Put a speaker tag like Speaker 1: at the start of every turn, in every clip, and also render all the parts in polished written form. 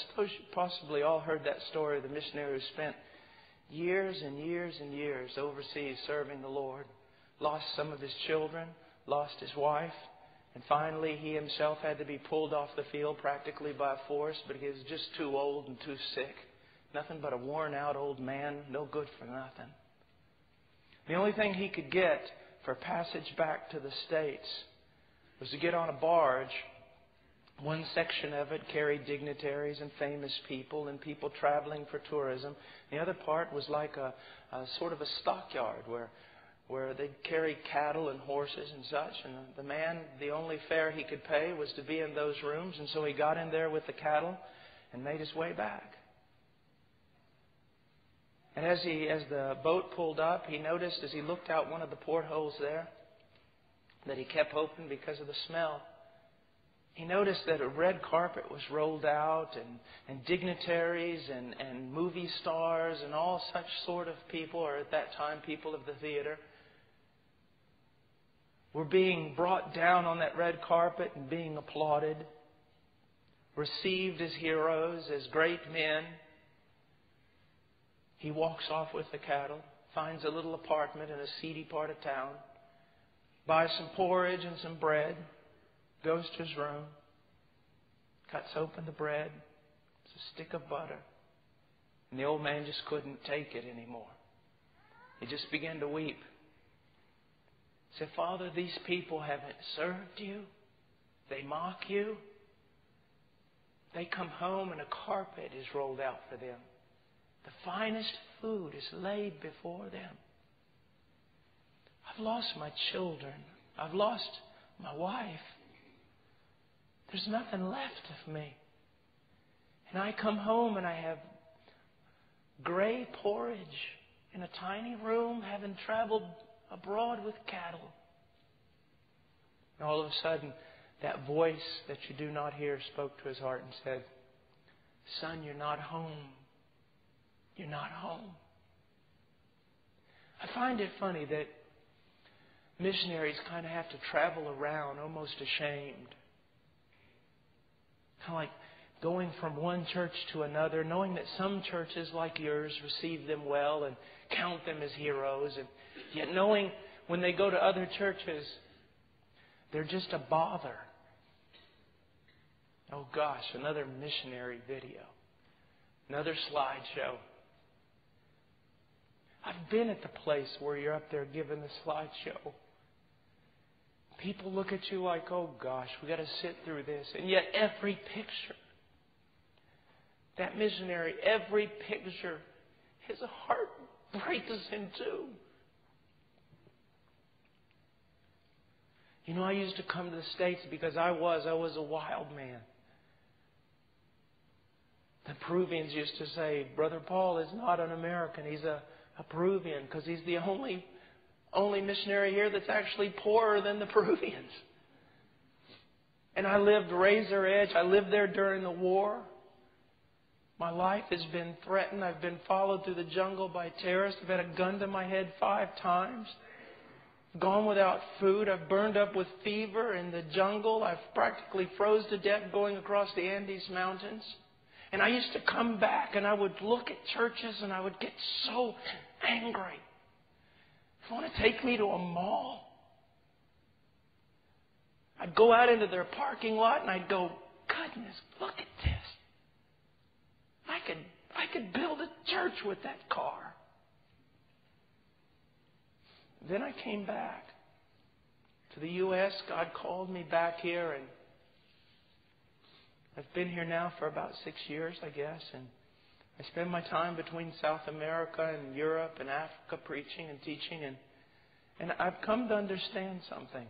Speaker 1: suppose you possibly all heard that story of the missionary who spent years and years and years overseas serving the Lord. Lost some of his children, lost his wife, and finally he himself had to be pulled off the field practically by force, but he was just too old and too sick. Nothing but a worn out old man, no good for nothing. The only thing he could get for passage back to the States was to get on a barge. One section of it carried dignitaries and famous people and people traveling for tourism. The other part was like a sort of a stockyard where they'd carry cattle and horses and such. And the man, the only fare he could pay was to be in those rooms. And so he got in there with the cattle and made his way back. And as the boat pulled up, he noticed as he looked out one of the portholes there that he kept open because of the smell. He noticed that a red carpet was rolled out and dignitaries and movie stars and all such sort of people, or at that time people of the theater, were being brought down on that red carpet and being applauded, received as heroes, as great men. He walks off with the cattle, finds a little apartment in a seedy part of town, buys some porridge and some bread, goes to his room, cuts open the bread, it's a stick of butter, and the old man just couldn't take it anymore. He just began to weep. He said, "Father, these people haven't served you. They mock you. They come home and a carpet is rolled out for them. The finest food is laid before them. I've lost my children. I've lost my wife. There's nothing left of me. And I come home and I have gray porridge in a tiny room, having traveled abroad with cattle." And all of a sudden, that voice that you do not hear spoke to his heart and said, "Son, you're not home. You're not home." I find it funny that missionaries kind of have to travel around almost ashamed. Kind of like going from one church to another, knowing that some churches like yours receive them well and count them as heroes, and yet knowing when they go to other churches, they're just a bother. Oh gosh, another missionary video. Another slideshow. I've been at the place where you're up there giving the slideshow. People look at you like, "Oh gosh, we got to sit through this." And yet every picture, that missionary, every picture, his heart breaks in two. You know, I used to come to the States because I was a wild man. The Peruvians used to say, "Brother Paul is not an American, he's a Peruvian, because he's the only missionary here that's actually poorer than the Peruvians." And I lived razor edge. I lived there during the war. My life has been threatened. I've been followed through the jungle by terrorists. I've had a gun to my head 5 times. I've gone without food. I've burned up with fever in the jungle. I've practically froze to death going across the Andes Mountains. And I used to come back and I would look at churches and I would get so angry. You want to take me to a mall? I'd go out into their parking lot and I'd go, "Goodness, look at this. I could build a church with that car." Then I came back to the U.S. God called me back here, and I've been here now for about 6 years, I guess. And I spend my time between South America and Europe and Africa preaching and teaching. And I've come to understand something.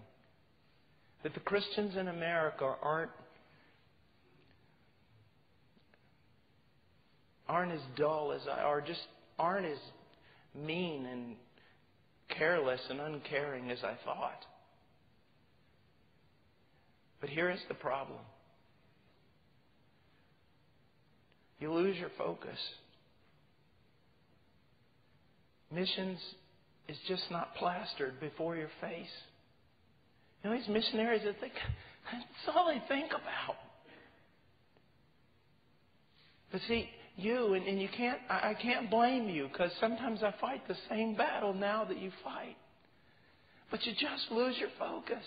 Speaker 1: That the Christians in America aren't as dull as aren't as mean and careless and uncaring as I thought. But here is the problem. You lose your focus. Missions is just not plastered before your face. You know, these missionaries, that's all they think about. But see, and you can't, I can't blame you, because sometimes I fight the same battle now that you fight. But you just lose your focus.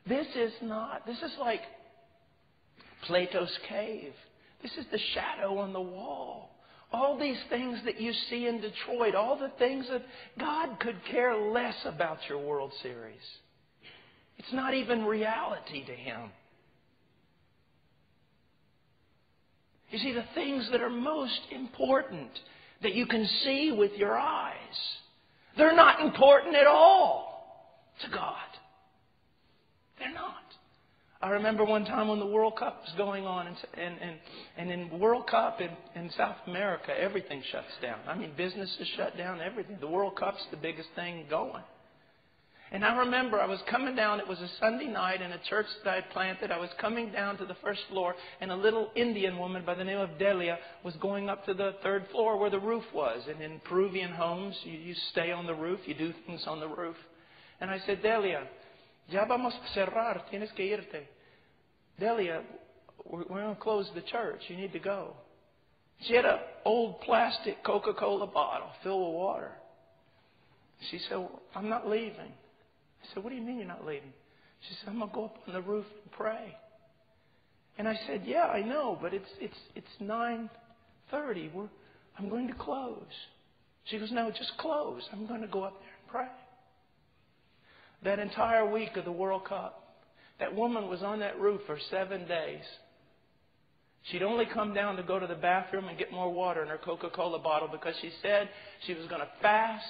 Speaker 1: This is like Plato's cave. This is the shadow on the wall. All these things that you see in Detroit, all the things that God could care less about your World Series. It's not even reality to Him. You see, the things that are most important that you can see with your eyes, they're not important at all to God. They're not. I remember one time when the World Cup was going on, and in the World Cup in South America, everything shuts down. I mean, businesses shut down, everything. The World Cup's the biggest thing going. And I remember I was coming down, it was a Sunday night in a church that I had planted. I was coming down to the first floor, and a little Indian woman by the name of Delia was going up to the third floor where the roof was. And in Peruvian homes, you stay on the roof, you do things on the roof. And I said, Delia, ya vamos a cerrar, tienes que irte. Delia, we're going to close the church, you need to go. She had an old plastic Coca-Cola bottle filled with water. She said, well, I'm not leaving. I said, what do you mean you're not leaving? She said, I'm going to go up on the roof and pray. And I said, yeah, I know, but it's 9:30. I'm going to close. She goes, no, just close. I'm going to go up there and pray. That entire week of the World Cup, that woman was on that roof for 7 days. She'd only come down to go to the bathroom and get more water in her Coca-Cola bottle, because she said she was going to fast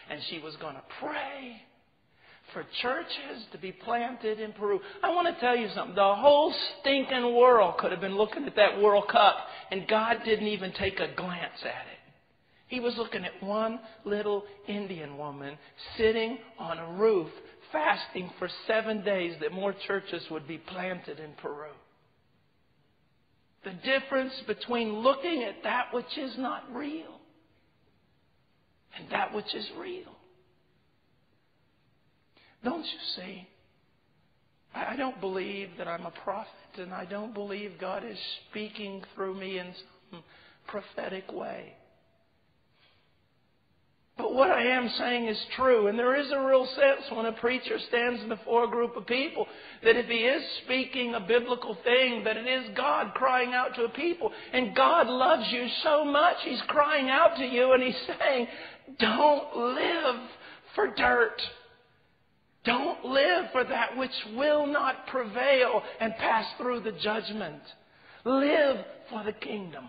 Speaker 1: and she was going to pray for churches to be planted in Peru. I want to tell you something. The whole stinking world could have been looking at that World Cup, and God didn't even take a glance at it. He was looking at one little Indian woman sitting on a roof fasting for 7 days that more churches would be planted in Peru. The difference between looking at that which is not real and that which is real. Don't you see? I don't believe that I'm a prophet, and I don't believe God is speaking through me in some prophetic way. But what I am saying is true, and there is a real sense when a preacher stands before a group of people that if he is speaking a biblical thing, that it is God crying out to a people. And God loves you so much, He's crying out to you and He's saying, don't live for dirt. Don't live for that which will not prevail and pass through the judgment. Live for the kingdom.